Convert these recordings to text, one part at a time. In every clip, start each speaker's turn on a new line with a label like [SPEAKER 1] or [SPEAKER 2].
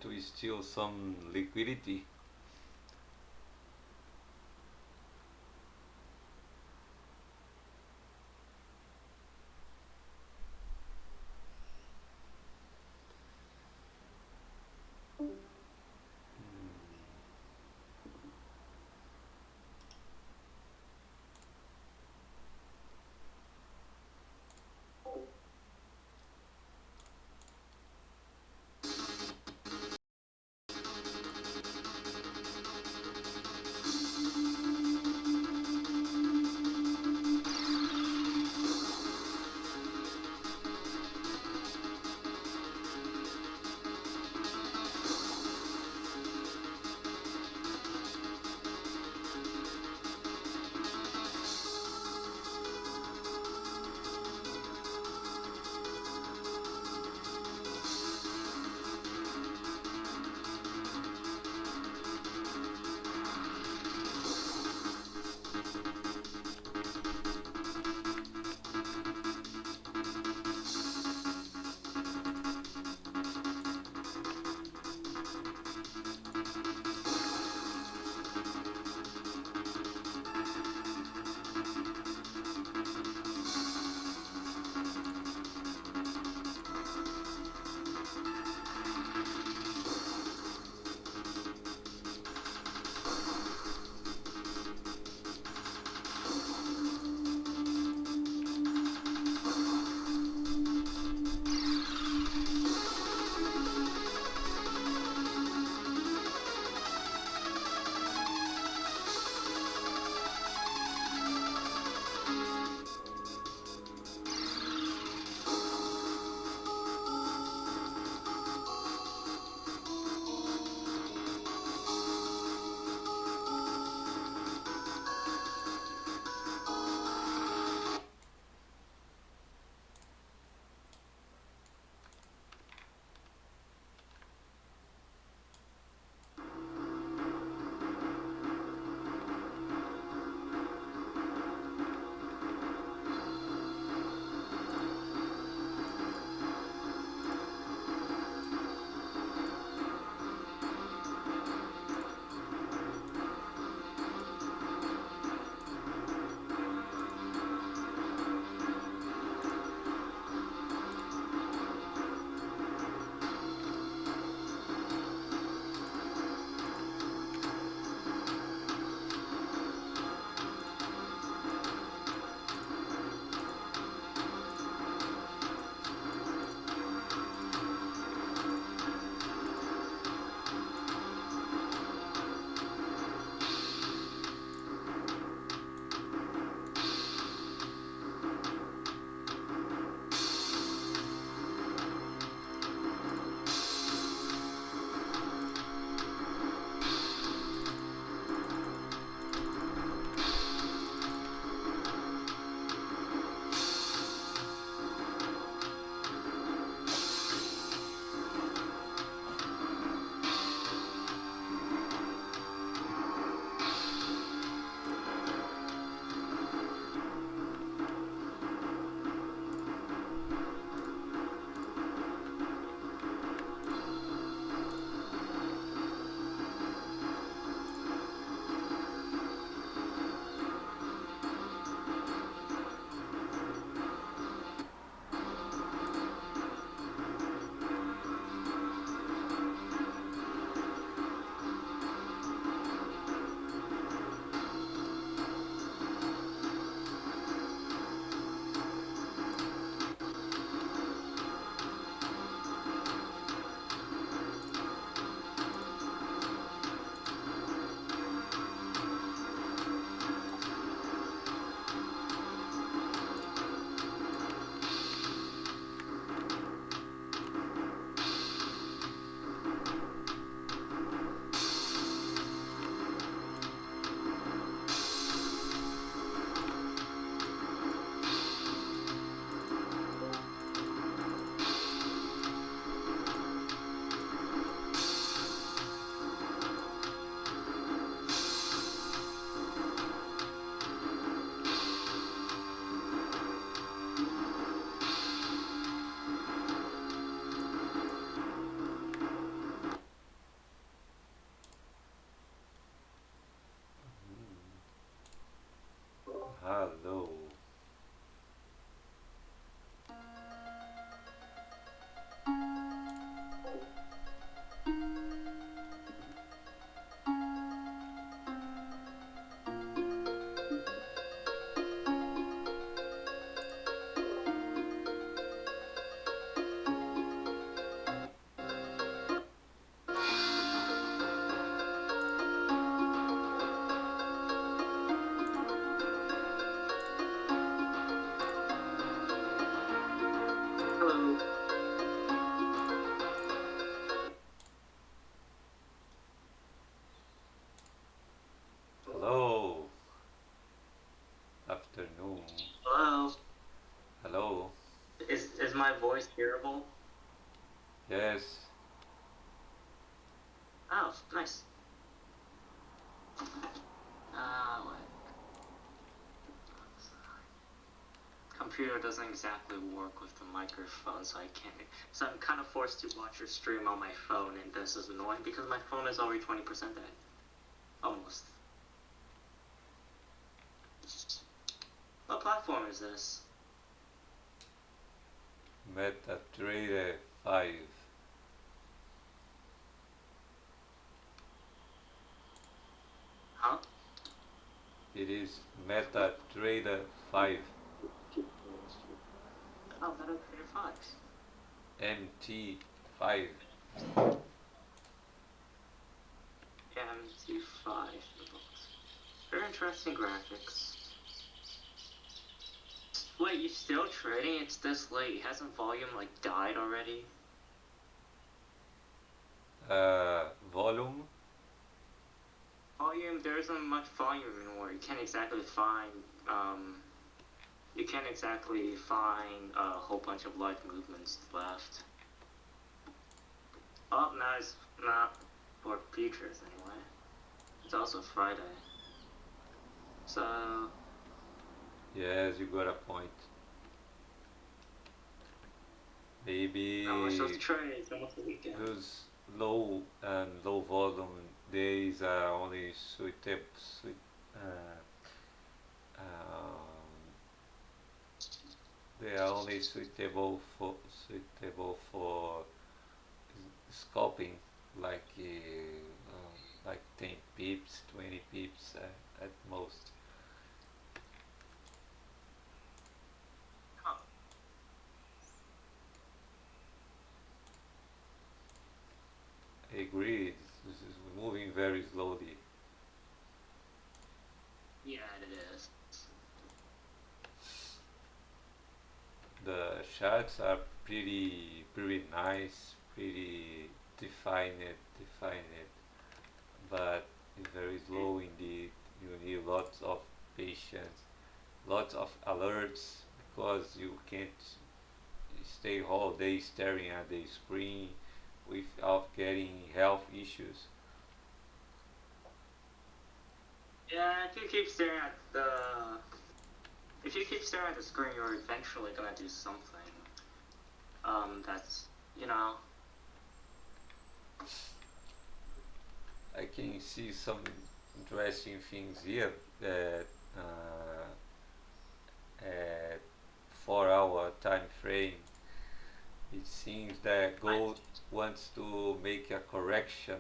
[SPEAKER 1] to steal some liquidity.
[SPEAKER 2] my voice hearable?
[SPEAKER 1] Yes.
[SPEAKER 2] Oh, nice. What? Computer doesn't exactly work with the microphone, so I can't. So I'm kind of forced to watch your stream on my phone, and this is annoying because my phone is already 20% dead. Almost. What platform is this?
[SPEAKER 1] MetaTrader 5.
[SPEAKER 2] Huh?
[SPEAKER 1] It is MetaTrader 5.
[SPEAKER 2] Oh, Metal Creator 5.
[SPEAKER 1] MT5.
[SPEAKER 2] Yeah, MT5. Very interesting graphics. Wait, you still trading? It's this late. Hasn't volume like died already?
[SPEAKER 1] Volume.
[SPEAKER 2] Volume, there isn't much volume anymore. You can't exactly find a whole bunch of live movements left. Oh, now it's not for futures anyway. It's also Friday. So,
[SPEAKER 1] Yes, you got a point.
[SPEAKER 2] now we're supposed
[SPEAKER 1] Maybe
[SPEAKER 2] to trade. It's almost the weekend.
[SPEAKER 1] those low and low volume days are only uh, um, they are only suitable for scalping, like 10 pips, 20 pips at most.
[SPEAKER 2] Huh.
[SPEAKER 1] I agree. This is moving very slowly.
[SPEAKER 2] Yeah, it is.
[SPEAKER 1] The charts are pretty nice, pretty defined, but it's very slow indeed. You need lots of patience, lots of alerts, because you can't stay all day staring at the screen without getting health issues.
[SPEAKER 2] Yeah, if you keep staring at the screen, you're eventually gonna do something. That's you know.
[SPEAKER 1] I can see some interesting things here that at 4 hour time frame, it seems that
[SPEAKER 2] I,
[SPEAKER 1] gold wants to make a correction.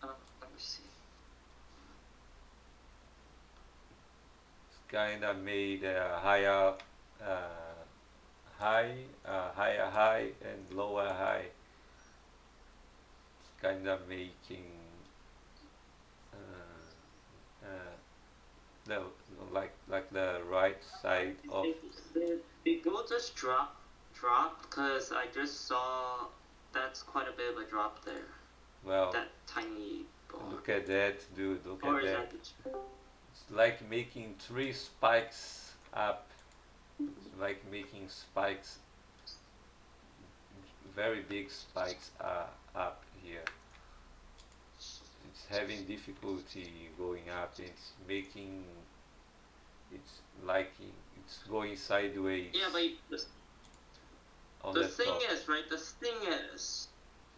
[SPEAKER 2] let me see.
[SPEAKER 1] It's kinda made a uh, higher high and lower high. It's kinda making uh, uh, the like the right side of,
[SPEAKER 2] Did gold just drop? Because I just saw that's quite a bit of a drop there.
[SPEAKER 1] well,
[SPEAKER 2] That tiny bar.
[SPEAKER 1] look at that, dude, look
[SPEAKER 2] Or
[SPEAKER 1] at
[SPEAKER 2] is
[SPEAKER 1] that.
[SPEAKER 2] that the?
[SPEAKER 1] It's like making three spikes up. It's like making spikes, very big spikes up here. It's having difficulty going up. It's like it's going
[SPEAKER 2] Yeah,
[SPEAKER 1] sideways
[SPEAKER 2] but
[SPEAKER 1] on
[SPEAKER 2] the
[SPEAKER 1] the
[SPEAKER 2] thing
[SPEAKER 1] top.
[SPEAKER 2] is, right? The thing is,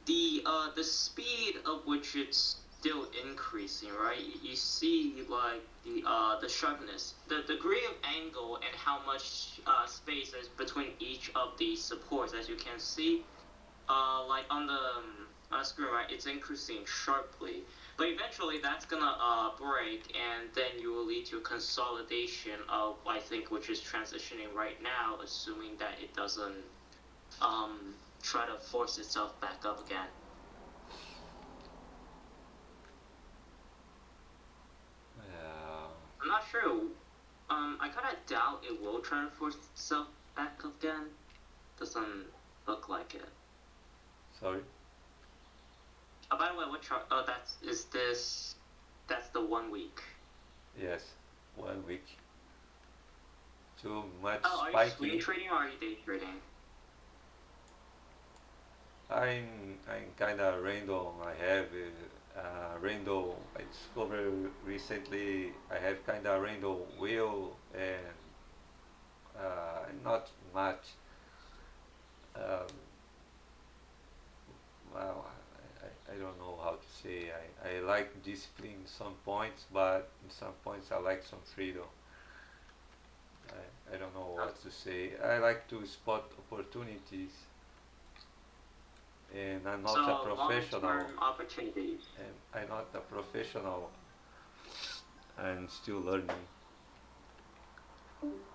[SPEAKER 2] the speed of which it's still increasing, right? You see like the sharpness, the degree of angle, and how much space is between each of these supports. As you can see, like on the screen, right? It's increasing sharply, but eventually that's gonna break, and then you will lead to a consolidation of, I think, which is transitioning right now, assuming that it doesn't um try to force itself back up again.
[SPEAKER 1] Uh,
[SPEAKER 2] I'm not sure. I kind of doubt it will try to force itself back up again. Doesn't look like it.
[SPEAKER 1] Sorry.
[SPEAKER 2] By the way, what chart? Oh, that's is this. That's the 1 week.
[SPEAKER 1] Yes, 1 week. too much
[SPEAKER 2] Oh, are you swing
[SPEAKER 1] spiky.
[SPEAKER 2] trading or are you day trading?
[SPEAKER 1] I'm kind of random. I have random. I discovered recently. I have kind of random wheel and not much. Um, well, I don't know how to say. I like discipline in some points, but in some points I like some freedom. I don't know
[SPEAKER 2] Oh,
[SPEAKER 1] what to say. I like to spot opportunities, and I'm not a
[SPEAKER 2] so
[SPEAKER 1] professional.
[SPEAKER 2] long-term opportunities.
[SPEAKER 1] And I'm not a professional. I'm still learning.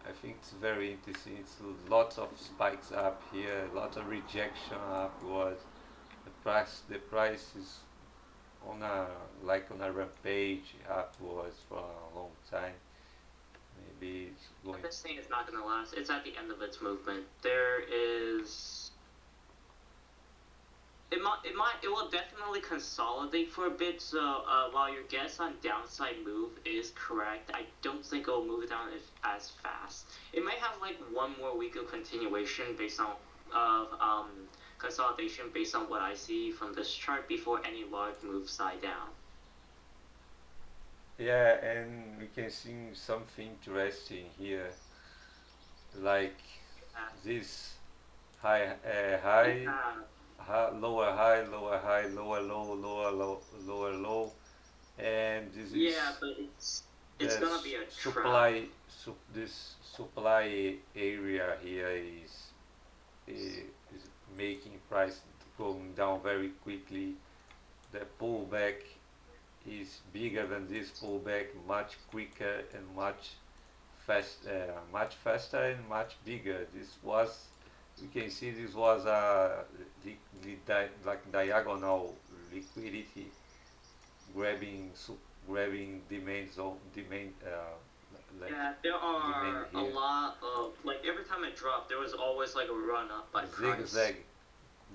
[SPEAKER 1] I think it's very interesting. It's lots of spikes up here, lots of rejection upwards. The price is on a on a rampage upwards for a long time. Maybe it's
[SPEAKER 2] But
[SPEAKER 1] going.
[SPEAKER 2] this thing is not going to last. It's at the end of its movement. There is. It will definitely consolidate for a bit. So while your guess on downside move is correct, I don't think it will move down as fast. It might have like one more week of continuation based on of consolidation based on what I see from this chart before any large moves die down.
[SPEAKER 1] Yeah, and we can see something interesting here, like
[SPEAKER 2] Uh,
[SPEAKER 1] this high,
[SPEAKER 2] yeah,
[SPEAKER 1] lower high, lower high, lower low, lower low, lower low, and this
[SPEAKER 2] yeah,
[SPEAKER 1] is
[SPEAKER 2] but it's
[SPEAKER 1] the
[SPEAKER 2] gonna be a trap.
[SPEAKER 1] supply. This supply area here is making price going down very quickly. The pullback is bigger than this pullback, much quicker and much faster and much bigger. This was, we can see this was a like diagonal liquidity grabbing grabbing demand like
[SPEAKER 2] Yeah, there
[SPEAKER 1] demand
[SPEAKER 2] are a
[SPEAKER 1] here.
[SPEAKER 2] lot of like every time it dropped, there was always like a run up by price.
[SPEAKER 1] Zigzag,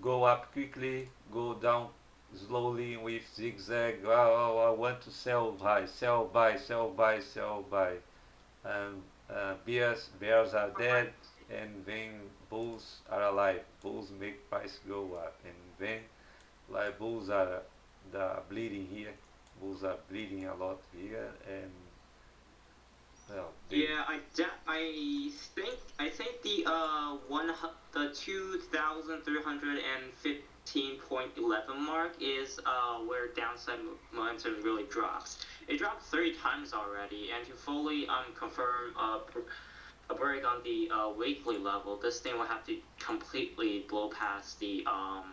[SPEAKER 1] go up quickly, go down slowly with zigzag. Oh, I want to sell high, sell buy, sell buy, sell buy. And bears are dead, and then bulls are alive. Bulls make price go up, and then like bulls are bleeding here. Bulls are bleeding a lot here, and well, they
[SPEAKER 2] Yeah, I think the 2,315.11 mark is where downside momentum really drops. It dropped 3 times already, and to fully confirm a break on the weekly level, this thing will have to completely blow past
[SPEAKER 1] oh,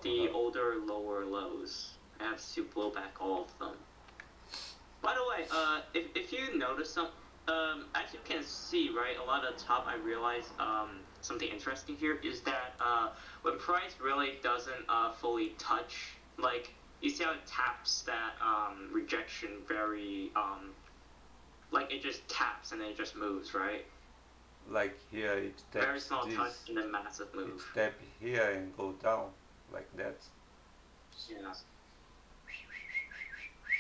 [SPEAKER 2] the older lower lows. It has to blow back all of them. By the way, if you notice as you can see, right, a lot of the top, I realize something interesting here is that when price really doesn't fully touch, like you see how it taps that rejection very like it just taps and then it just moves, right?
[SPEAKER 1] like here it
[SPEAKER 2] Very
[SPEAKER 1] taps
[SPEAKER 2] small touch
[SPEAKER 1] this,
[SPEAKER 2] and then massive
[SPEAKER 1] it
[SPEAKER 2] move.
[SPEAKER 1] tap here and go down like that.
[SPEAKER 2] Yeah.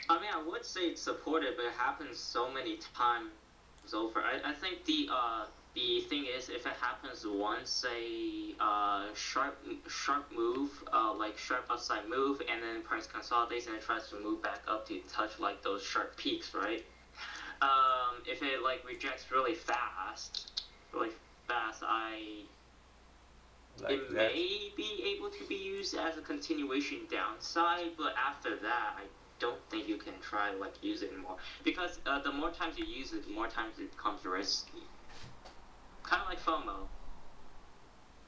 [SPEAKER 2] I mean, I would say it's supported, but it happens so many times over. I think the thing is, if it happens once, a sharp move, like sharp upside move, and then price consolidates and it tries to move back up to touch like those sharp peaks, right? If it like rejects really fast,
[SPEAKER 1] Like
[SPEAKER 2] it
[SPEAKER 1] that.
[SPEAKER 2] may be able to be used as a continuation downside, but after that, I don't think you can try like use it more because the more times you use it, the more times it becomes risky. Kind of like FOMO.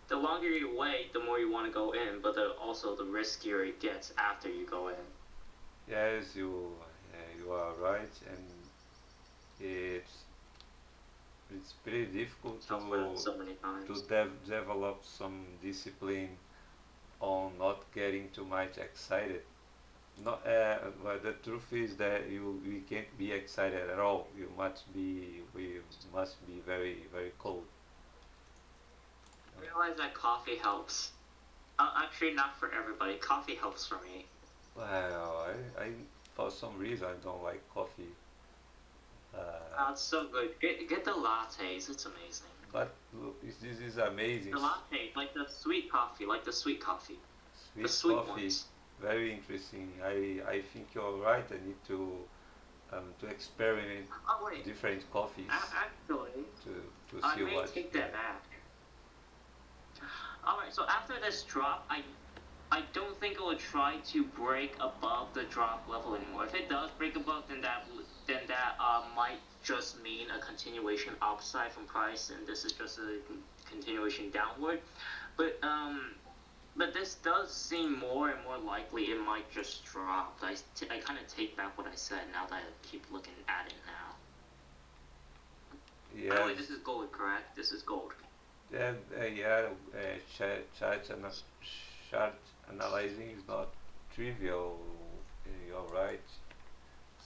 [SPEAKER 2] The longer you wait, the more you want to go in, but also the riskier it gets after you go in.
[SPEAKER 1] Yes, you are right, and it's it's pretty difficult
[SPEAKER 2] I've learned so many
[SPEAKER 1] to
[SPEAKER 2] times.
[SPEAKER 1] develop some discipline on not getting too much excited. Not, but the truth is that you can't be excited at all. We must be very cold.
[SPEAKER 2] I realize that coffee helps. Actually, not for everybody. Coffee helps for me.
[SPEAKER 1] Well, I for some reason I don't like coffee. Uh,
[SPEAKER 2] It's so good. Get the lattes. It's amazing.
[SPEAKER 1] but this is amazing.
[SPEAKER 2] The latte, like the sweet coffee, like the sweet coffee, the
[SPEAKER 1] Sweet
[SPEAKER 2] sweet
[SPEAKER 1] coffee,
[SPEAKER 2] ones.
[SPEAKER 1] very interesting. I think you're right. I need to experiment
[SPEAKER 2] Oh wait,
[SPEAKER 1] different coffees
[SPEAKER 2] actually,
[SPEAKER 1] to to
[SPEAKER 2] I
[SPEAKER 1] see
[SPEAKER 2] may
[SPEAKER 1] what
[SPEAKER 2] take
[SPEAKER 1] yeah.
[SPEAKER 2] that back. All right, so after this drop, I don't think it will try to break above the drop level anymore. If it does break above, then that might just mean a continuation upside from price, and this is just a continuation downward. But this does seem more and more likely it might just drop. I kind of take back what I said now that I keep looking at it now. By the way, this
[SPEAKER 1] Yes,
[SPEAKER 2] is gold, correct? This is gold.
[SPEAKER 1] then yeah, chart analyzing is not trivial. You're right.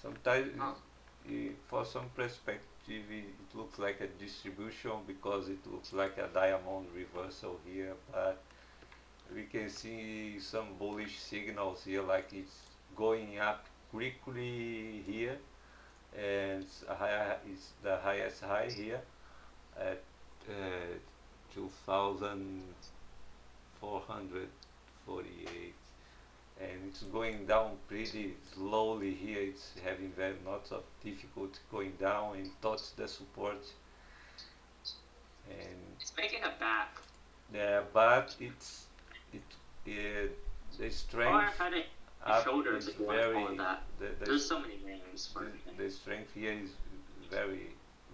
[SPEAKER 1] Sometimes,
[SPEAKER 2] Oh,
[SPEAKER 1] for some perspective, it looks like a distribution because it looks like a diamond reversal here, but we can see some bullish signals here, like it's going up quickly here, and it's the highest high here at 2,448, and it's going down pretty slowly here. It's having very lots of difficulty going down and touch the support, and
[SPEAKER 2] it's making a back.
[SPEAKER 1] yeah, but it uh, the
[SPEAKER 2] Oh,
[SPEAKER 1] strength
[SPEAKER 2] I've had it.
[SPEAKER 1] up
[SPEAKER 2] Shoulders,
[SPEAKER 1] is
[SPEAKER 2] if you want to call it
[SPEAKER 1] very
[SPEAKER 2] that.
[SPEAKER 1] the
[SPEAKER 2] There's so many names for everything.
[SPEAKER 1] the strength here is very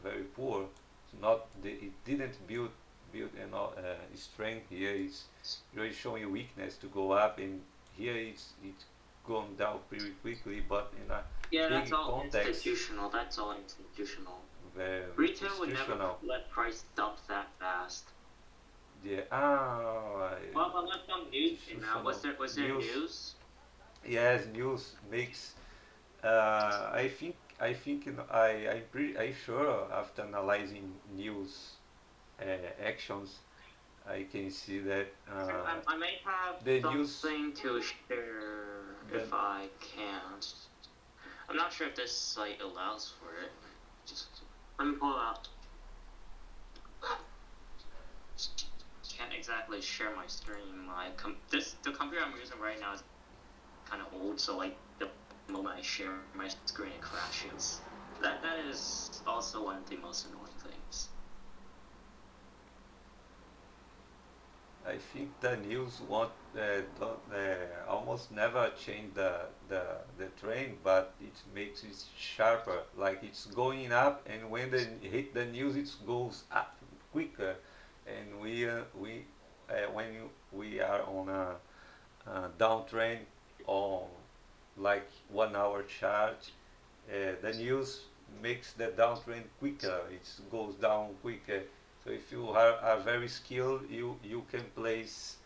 [SPEAKER 1] very poor. It's not it didn't build strength here. It's really showing weakness to go up, and here it's gone down pretty quickly. But in a
[SPEAKER 2] Yeah, that's
[SPEAKER 1] big
[SPEAKER 2] all
[SPEAKER 1] context,
[SPEAKER 2] institutional. That's all institutional.
[SPEAKER 1] very
[SPEAKER 2] Retail would never
[SPEAKER 1] institutional.
[SPEAKER 2] let price dump that fast.
[SPEAKER 1] Yeah,
[SPEAKER 2] Well, let's some news came out.
[SPEAKER 1] institutional
[SPEAKER 2] Was there
[SPEAKER 1] news.
[SPEAKER 2] news?
[SPEAKER 1] Yes, news makes. I think I'm pretty I sure after analyzing news uh, actions, I can see that
[SPEAKER 2] I may have
[SPEAKER 1] the news
[SPEAKER 2] something to share
[SPEAKER 1] the
[SPEAKER 2] if I can. I'm not sure if this site allows for it. Just let me pull it out. Can't exactly share my screen. The computer I'm using right now is kind of old, so like the moment I share my screen, it crashes. That is also one of the most annoying things.
[SPEAKER 1] I think the news want don't almost never change the trend, but it makes it sharper. Like it's going up, and when they hit the news, it goes up quicker. And we when we are on a downtrend on like 1 hour chart, the news makes the downtrend quicker. It goes down quicker. So if you are very skilled, you can place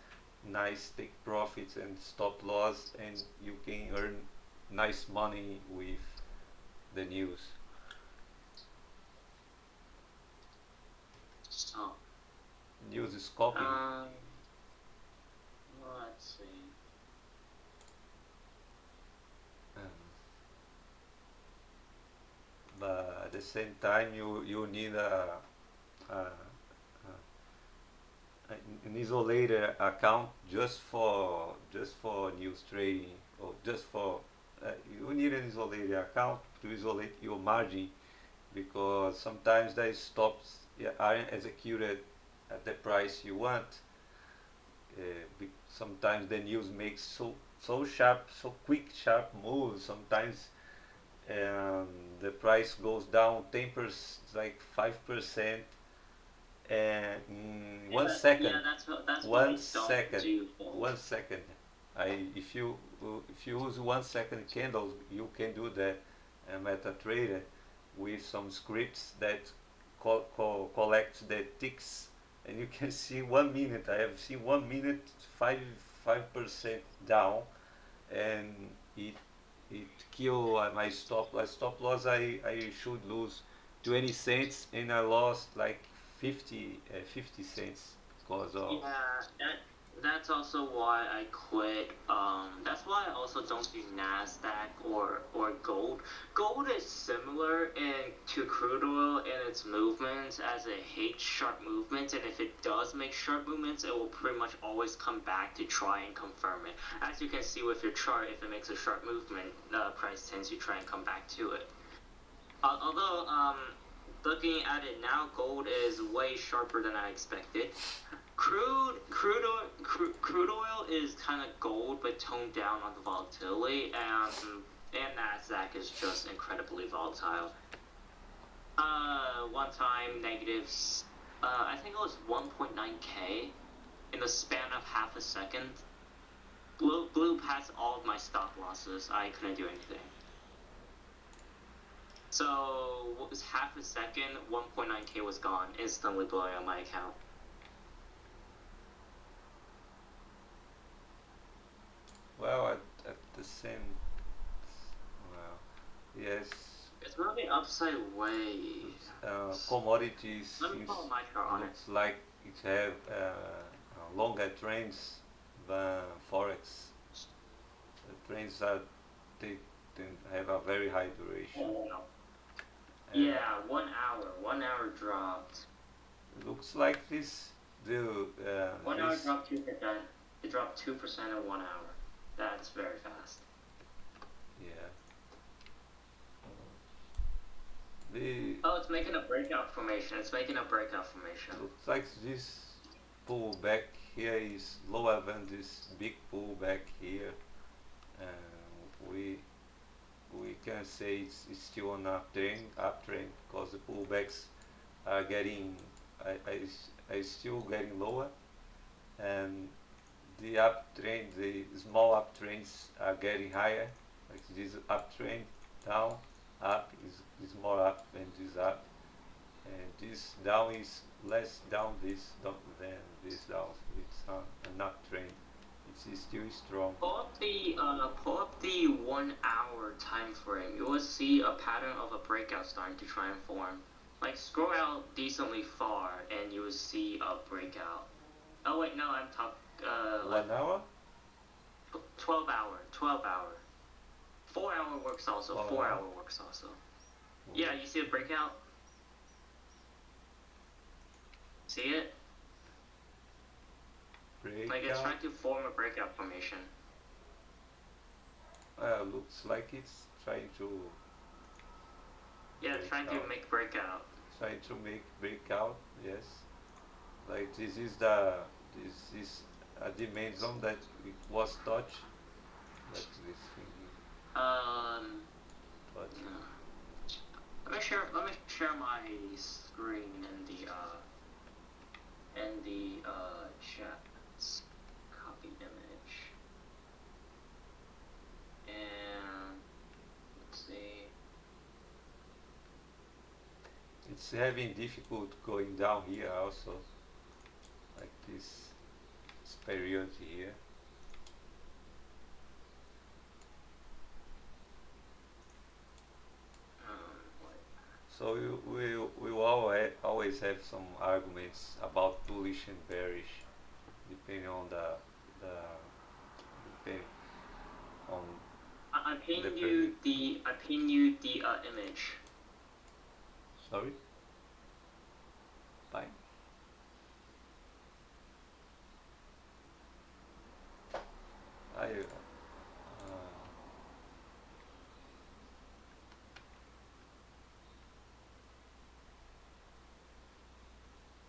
[SPEAKER 1] nice take profits and stop loss, and you can earn nice money with the news.
[SPEAKER 2] So,
[SPEAKER 1] News is scalping.
[SPEAKER 2] um, let's see.
[SPEAKER 1] Um, but at the same time, you need a an isolated account just for news trading, or just for you need an isolated account to isolate your margin, because sometimes the stops aren't executed at the price you want. Sometimes the news makes so sharp, so quick, sharp moves. Sometimes um, the price goes down 10%, like 5%, and in
[SPEAKER 2] Yeah,
[SPEAKER 1] one second,
[SPEAKER 2] yeah, that's what I
[SPEAKER 1] one
[SPEAKER 2] don't
[SPEAKER 1] second,
[SPEAKER 2] do. Though.
[SPEAKER 1] 1 second. If you use 1 second candles, you can do that. MetaTrader with some scripts that collect the ticks, and you can see 1 minute. I have seen 1 minute 5% down, and it it kill my stop loss. I should lose 20 cents, and I lost like 50 cents because of
[SPEAKER 2] Yeah, That's also why I quit. That's why I also don't do Nasdaq or gold. Gold is similar to crude oil in its movements, as it hates sharp movements, and if it does make sharp movements, it will pretty much always come back to try and confirm it. As you can see with your chart, if it makes a sharp movement, the price tends to try and come back to it. Although, looking at it now, gold is way sharper than I expected. Crude oil is kind of gold, but toned down on the volatility, and Nasdaq is just incredibly volatile. One time negatives. I think it was 1.9k in the span of half a second. Blew past all of my stop losses. I couldn't do anything. So what was half a second? 1.9k was gone, instantly blowing on my account.
[SPEAKER 1] Well, at the same, well, yes,
[SPEAKER 2] It's moving upside way.
[SPEAKER 1] commodities
[SPEAKER 2] Let me
[SPEAKER 1] seems,
[SPEAKER 2] follow my chart on it.
[SPEAKER 1] looks like it have longer trends than forex. The trends are they, they have a very high duration,
[SPEAKER 2] Oh.
[SPEAKER 1] and
[SPEAKER 2] Yeah, 1 hour. 1 hour dropped.
[SPEAKER 1] it looks like the
[SPEAKER 2] 1 hour
[SPEAKER 1] this
[SPEAKER 2] dropped 2%. It dropped 2% in 1 hour. That's very fast.
[SPEAKER 1] yeah the
[SPEAKER 2] Oh, it's making a breakout formation. It's making a breakout formation.
[SPEAKER 1] looks like this pullback here is lower than this big pullback here, and we can say it's still on uptrend because the pullbacks are getting I still getting lower, and the uptrend, the small uptrends are getting higher. Like this uptrend down, up is more up than this up, and this down is less down this down than this down. It's an uptrend. It's still strong.
[SPEAKER 2] Pull up the 1 hour time frame. You will see a pattern of a breakout starting to try and form. Like scroll out decently far, and you will see a breakout. Oh wait, no, I'm top. Like
[SPEAKER 1] 1 hour.
[SPEAKER 2] 12 hour, 12 hour. 4 hour works also.
[SPEAKER 1] Well,
[SPEAKER 2] 4 hour works also. Yeah, you see the breakout? See it? Like it's
[SPEAKER 1] breakout.
[SPEAKER 2] trying to form a breakout formation.
[SPEAKER 1] Looks like it's trying to
[SPEAKER 2] Yeah,
[SPEAKER 1] break
[SPEAKER 2] trying to
[SPEAKER 1] out.
[SPEAKER 2] make breakout.
[SPEAKER 1] Trying to make breakout. Yes. Like this is a demand zone that it was touched. But this thing
[SPEAKER 2] Um,
[SPEAKER 1] but
[SPEAKER 2] let me share my screen in the chat. Copy image and let's see.
[SPEAKER 1] it's having difficult going down here also. Like this period here.
[SPEAKER 2] What?
[SPEAKER 1] So we will always have some arguments about bullish and bearish, depending on the depending on the period.
[SPEAKER 2] I pin you the image.
[SPEAKER 1] Sorry, fine. I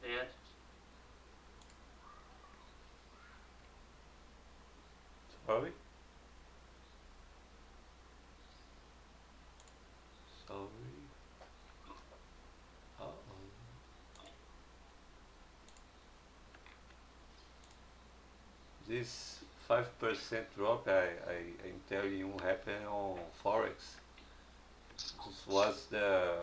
[SPEAKER 2] Yeah.
[SPEAKER 1] sorry, sorry. Uh-oh. This 5% drop I'm telling you happened on Forex. This was the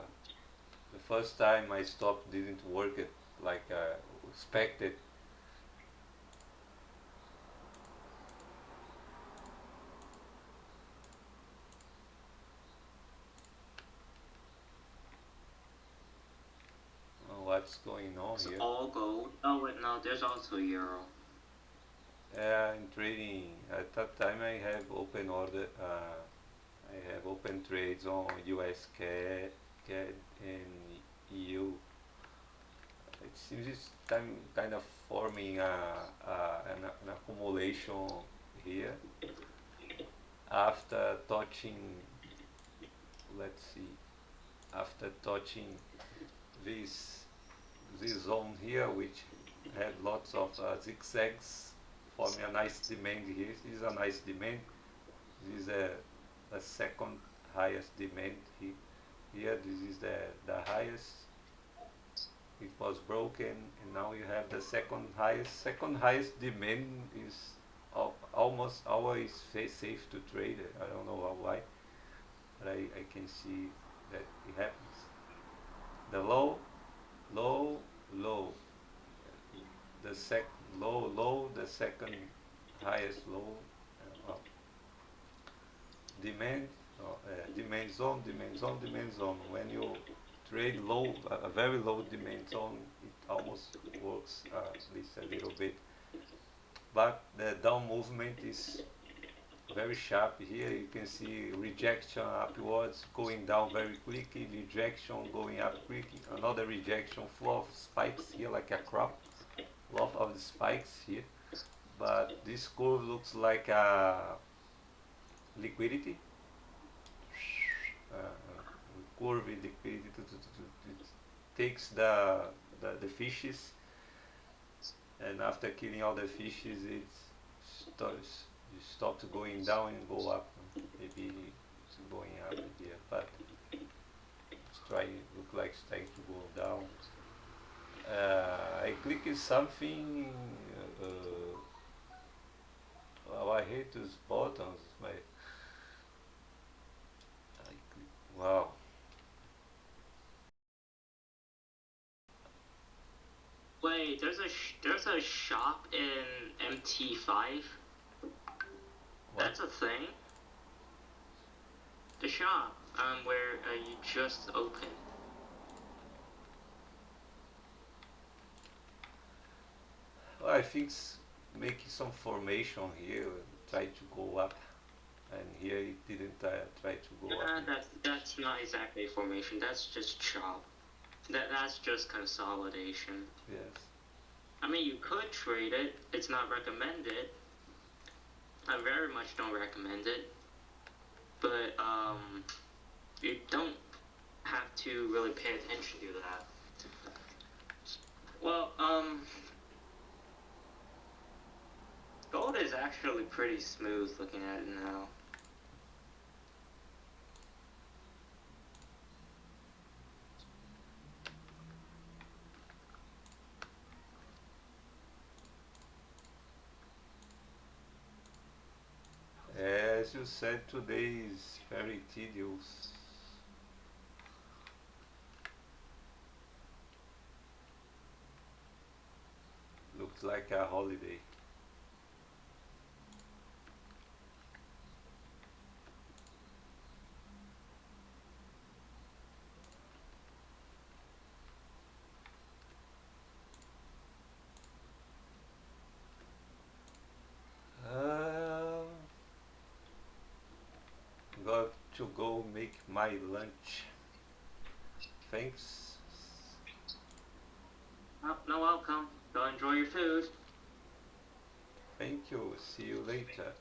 [SPEAKER 1] first time my stop didn't work it like I expected. What's going on
[SPEAKER 2] It's
[SPEAKER 1] here?
[SPEAKER 2] all gold. Oh wait, no, there's also euro.
[SPEAKER 1] In trading, at that time I have open order. I have open trades on US CAD and EU. It seems this time kind of forming an accumulation here after touching. Let's see. After touching this this zone here, which had lots of zigzags, forming a nice demand here. This is a nice demand. This is a second highest demand here. This is the highest. It was broken, and now you have the second highest. Second highest demand is almost always safe to trade. I don't know why, but I can see that it happens. The low, low, the low, the second highest low. Well, demand, demand zone. When you trade low, a very low demand zone, it almost works at least a little bit. But the down movement is very sharp here. You can see rejection upwards, going down very quickly, rejection going up quickly, another rejection, flow of spikes here like a crop, lot of the spikes here. But this curve looks like a liquidity, curve liquidity. It takes the fishes, and after killing all the fishes, it stops going down and go up. Maybe it's going up here, but it's trying. Look like it's trying to go down. I click something. Oh, I hate those buttons. Wow.
[SPEAKER 2] Wait, there's a shop in MT5.
[SPEAKER 1] What?
[SPEAKER 2] That's a thing. The shop, where you just opened.
[SPEAKER 1] Well, I think making some formation here, try to go up, and here it didn't try to go up.
[SPEAKER 2] That's not exactly formation. That's just chop. That's just consolidation.
[SPEAKER 1] Yes.
[SPEAKER 2] I mean, you could trade it. It's not recommended. I very much don't recommend it. But you don't have to really pay attention to that. Well, gold is actually pretty smooth looking at it now.
[SPEAKER 1] As you said, today is very tedious. Looks like a holiday. Got to go make my lunch. Thanks.
[SPEAKER 2] Oh, no welcome. Go enjoy your food.
[SPEAKER 1] Thank you. See you later.